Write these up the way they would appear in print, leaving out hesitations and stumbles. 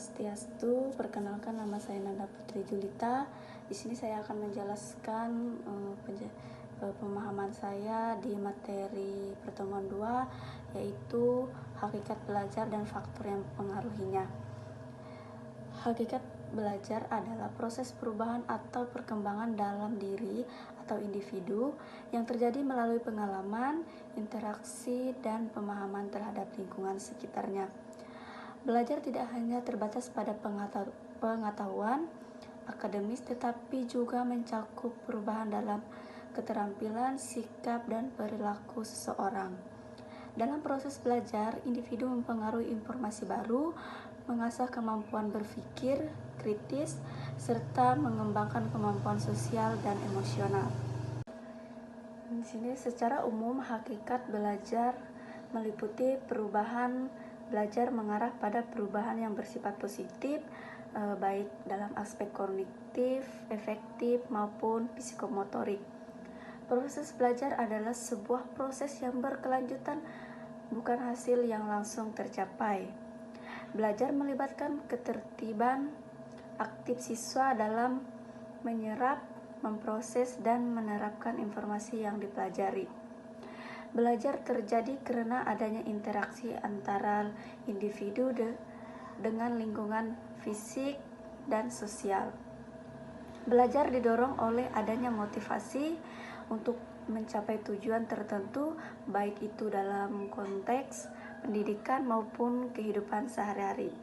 Swastiastu. Perkenalkan, nama saya Nanda Putri Julita. Di sini saya akan menjelaskan pemahaman saya di materi pertemuan 2, yaitu hakikat belajar dan faktor yang mempengaruhinya. Hakikat belajar adalah proses perubahan atau perkembangan dalam diri atau individu yang terjadi melalui pengalaman, interaksi, dan pemahaman terhadap lingkungan sekitarnya. Belajar tidak hanya terbatas pada pengetahuan akademis, tetapi juga mencakup perubahan dalam keterampilan, sikap, dan perilaku seseorang. Dalam proses belajar, individu mempengaruhi informasi baru, mengasah kemampuan berpikir kritis, serta mengembangkan kemampuan sosial dan emosional. Di sini secara umum hakikat belajar meliputi perubahan belajar mengarah pada perubahan yang bersifat positif, baik dalam aspek kognitif, efektif, maupun psikomotorik. Proses belajar adalah sebuah proses yang berkelanjutan, bukan hasil yang langsung tercapai. Belajar melibatkan ketertiban aktif siswa dalam menyerap, memproses, dan menerapkan informasi yang dipelajari. Belajar terjadi karena adanya interaksi antara individu dengan lingkungan fisik dan sosial. Belajar didorong oleh adanya motivasi untuk mencapai tujuan tertentu, baik itu dalam konteks pendidikan maupun kehidupan sehari-hari.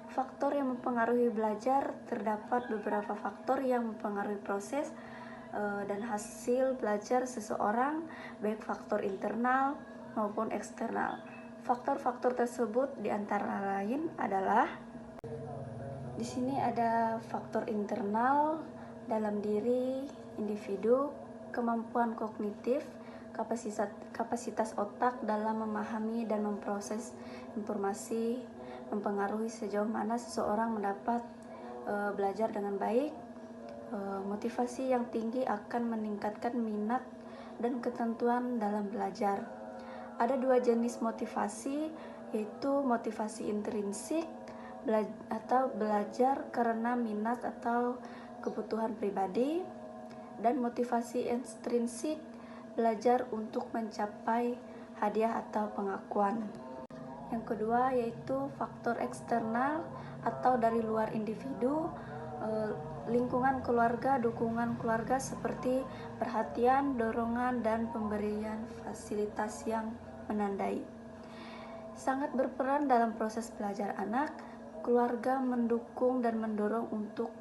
Faktor yang mempengaruhi belajar, terdapat beberapa faktor yang mempengaruhi proses dan hasil belajar seseorang, baik faktor internal maupun eksternal. Faktor-faktor tersebut diantara lain adalah, di sini ada faktor internal dalam diri individu, kemampuan kognitif, kapasitas otak dalam memahami dan memproses informasi, mempengaruhi sejauh mana seseorang mendapat belajar dengan baik. Motivasi yang tinggi akan meningkatkan minat dan ketentuan dalam belajar. Ada dua jenis motivasi, yaitu motivasi intrinsik atau belajar karena minat atau kebutuhan pribadi, dan motivasi ekstrinsik, belajar untuk mencapai hadiah atau pengakuan. Yang kedua yaitu faktor eksternal atau dari luar individu, lingkungan keluarga, dukungan keluarga seperti perhatian, dorongan, dan pemberian fasilitas yang menandai. Sangat berperan dalam proses belajar anak. Keluarga mendukung dan mendorong untuk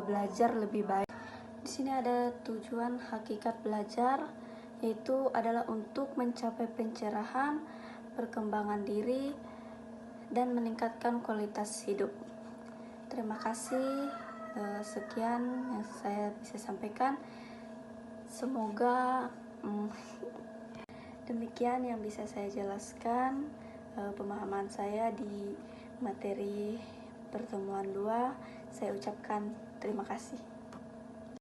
belajar lebih baik. Di sini ada tujuan hakikat belajar, yaitu adalah untuk mencapai pencerahan, perkembangan diri, dan meningkatkan kualitas hidup. Terima kasih. Sekian yang saya bisa sampaikan. Semoga demikian yang bisa saya jelaskan pemahaman saya di materi pertemuan 2. Saya ucapkan terima kasih.